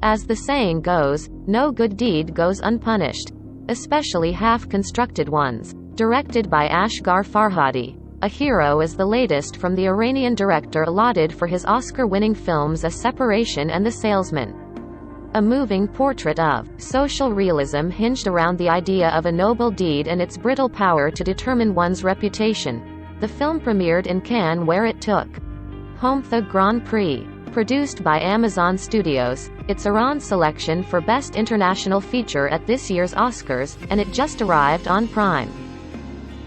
As the saying goes, no good deed goes unpunished. Especially half-constructed ones. Directed by Asghar Farhadi. A Hero is the latest from the Iranian director lauded for his Oscar-winning films A Separation and The Salesman. A moving portrait of social realism hinged around the idea of a noble deed and its brittle power to determine one's reputation. The film premiered in Cannes, where it took home the Grand Prix. Produced by Amazon Studios, it's Iran's selection for Best International Feature at this year's Oscars, and it just arrived on Prime.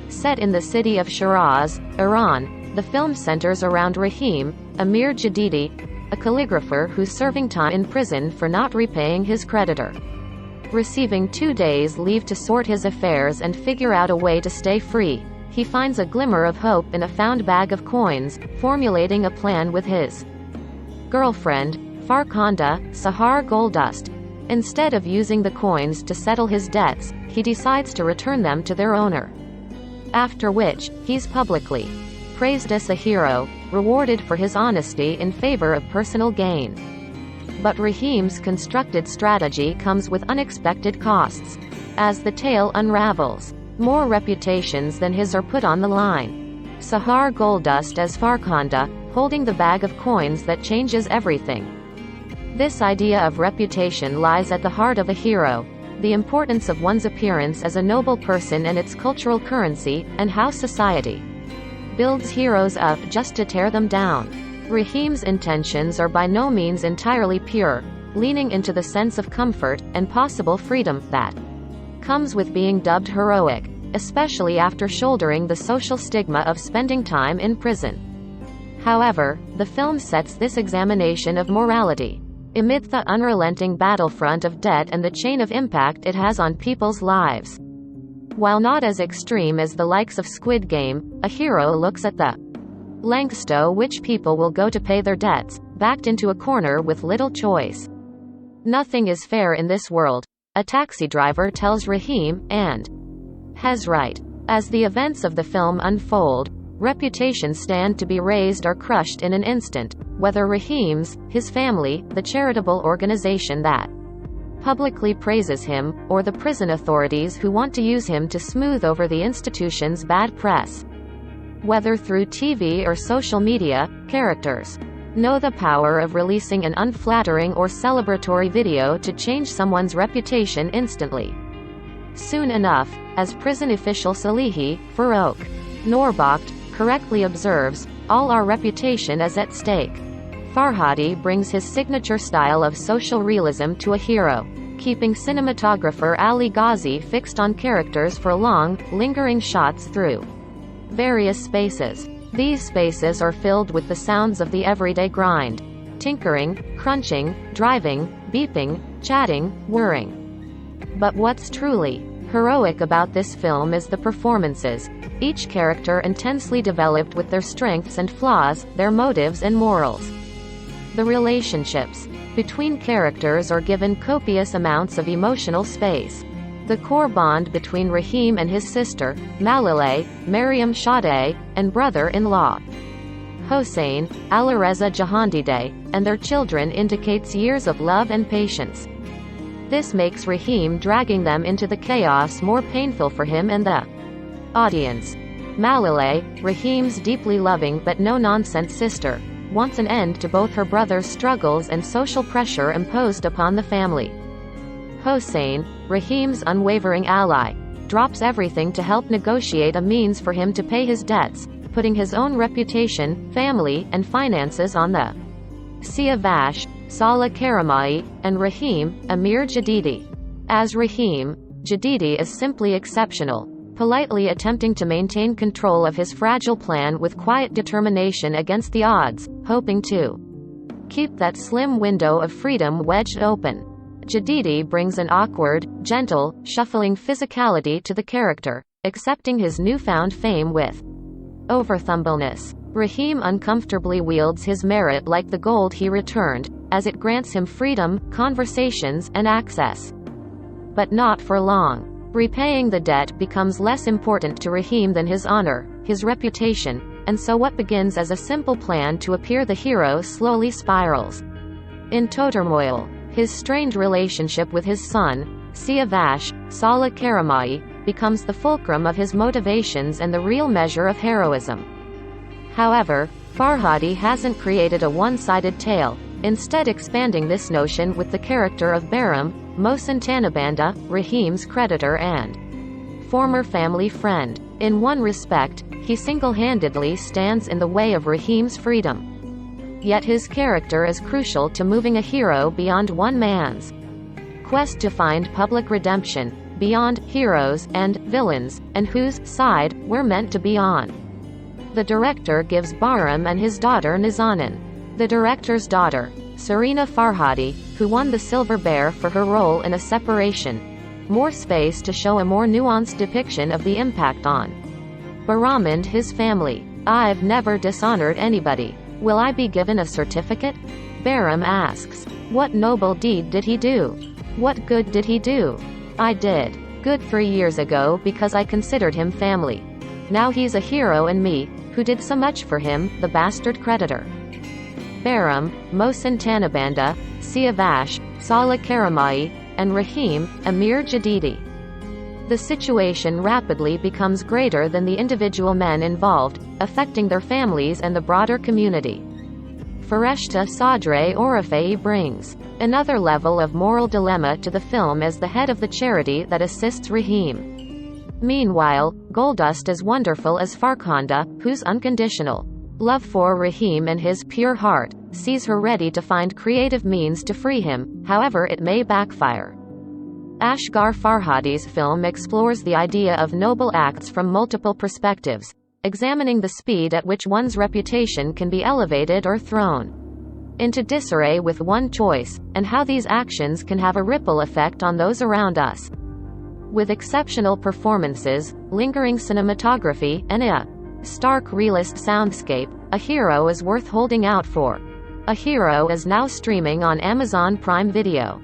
Set in the city of Shiraz, Iran, the film centers around Rahim, Amir Jadidi, a calligrapher who's serving time in prison for not repaying his creditor. Receiving 2 days leave to sort his affairs and figure out a way to stay free, he finds a glimmer of hope in a found bag of coins, formulating a plan with his girlfriend, Farkhanda Sahar Goldust. Instead of using the coins to settle his debts, he decides to return them to their owner. After which, he's publicly praised as a hero, rewarded for his honesty in favor of personal gain. But Rahim's constructed strategy comes with unexpected costs. As the tale unravels, more reputations than his are put on the line. Sahar Goldust as Farkhanda, holding the bag of coins that changes everything. This idea of reputation lies at the heart of a hero, the importance of one's appearance as a noble person and its cultural currency, and how society builds heroes up just to tear them down. Rahim's intentions are by no means entirely pure, leaning into the sense of comfort and possible freedom that comes with being dubbed heroic, especially after shouldering the social stigma of spending time in prison. However, the film sets this examination of morality amid the unrelenting battlefront of debt and the chain of impact it has on people's lives. While not as extreme as the likes of Squid Game, A Hero looks at the lengths to which people will go to pay their debts, backed into a corner with little choice. Nothing is fair in this world, a taxi driver tells Rahim, and has right. As the events of the film unfold, reputations stand to be raised or crushed in an instant, whether Rahim's, his family, the charitable organization that publicly praises him, or the prison authorities who want to use him to smooth over the institution's bad press. Whether through TV or social media, characters know the power of releasing an unflattering or celebratory video to change someone's reputation instantly. Soon enough, as prison official Salihi, Farouk Norbakht, correctly observes, all our reputation is at stake. Farhadi brings his signature style of social realism to A Hero, keeping cinematographer Ali Ghazi fixed on characters for long, lingering shots through various spaces. These spaces are filled with the sounds of the everyday grind: tinkering, crunching, driving, beeping, chatting, whirring. But what's truly heroic about this film is the performances, each character intensely developed with their strengths and flaws, their motives and morals. The relationships between characters are given copious amounts of emotional space. The core bond between Rahim and his sister, Malaleh, Maryam Shadeh, and brother-in-law, Hossein, Alireza Jahandideh, and their children indicates years of love and patience. This makes Rahim dragging them into the chaos more painful for him and the audience. Malaleh, Rahim's deeply loving but no-nonsense sister, wants an end to both her brother's struggles and social pressure imposed upon the family. Hossein, Rahim's unwavering ally, drops everything to help negotiate a means for him to pay his debts, putting his own reputation, family, and finances on the Sia Vash, Salah Karamai, and Rahim, Amir Jadidi. As Rahim, Jadidi is simply exceptional, politely attempting to maintain control of his fragile plan with quiet determination against the odds, hoping to keep that slim window of freedom wedged open. Jadidi brings an awkward, gentle, shuffling physicality to the character, accepting his newfound fame with overthumbleness. Rahim uncomfortably wields his merit like the gold he returned, as it grants him freedom, conversations, and access. But not for long. Repaying the debt becomes less important to Rahim than his honor, his reputation, and so what begins as a simple plan to appear the hero slowly spirals into turmoil. His strained relationship with his son, Siavash, Sala Karamai, becomes the fulcrum of his motivations and the real measure of heroism. However, Farhadi hasn't created a one-sided tale, instead expanding this notion with the character of Bahram, Mohsen Tanabanda, Rahim's creditor and former family friend. In one respect, he single-handedly stands in the way of Rahim's freedom. Yet his character is crucial to moving a hero beyond one man's quest to find public redemption, beyond heroes and villains, and whose side we're meant to be on. The director gives Bahram and his daughter Nazanin, the director's daughter, Serena Farhadi, who won the Silver Bear for her role in A Separation, more space to show a more nuanced depiction of the impact on Bahram and his family. I've never dishonored anybody. Will I be given a certificate? Bahram asks. What noble deed did he do? What good did he do? I did good 3 years ago because I considered him family. Now he's a hero and me, who did so much for him, the bastard creditor. Bahram, Mohsen Tanabanda, Siavash, Sala Karamai, and Rahim, Amir Jadidi. The situation rapidly becomes greater than the individual men involved, affecting their families and the broader community. Fareshta Sadre Orifei brings another level of moral dilemma to the film as the head of the charity that assists Rahim. Meanwhile, Goldust is wonderful as Farkhanda, whose unconditional love for Rahim and his pure heart sees her ready to find creative means to free him, however it may backfire. Asghar Farhadi's film explores the idea of noble acts from multiple perspectives, examining the speed at which one's reputation can be elevated or thrown into disarray with one choice, and how these actions can have a ripple effect on those around us. With exceptional performances, lingering cinematography, and a stark realist soundscape, A Hero is worth holding out for. A Hero is now streaming on Amazon Prime Video.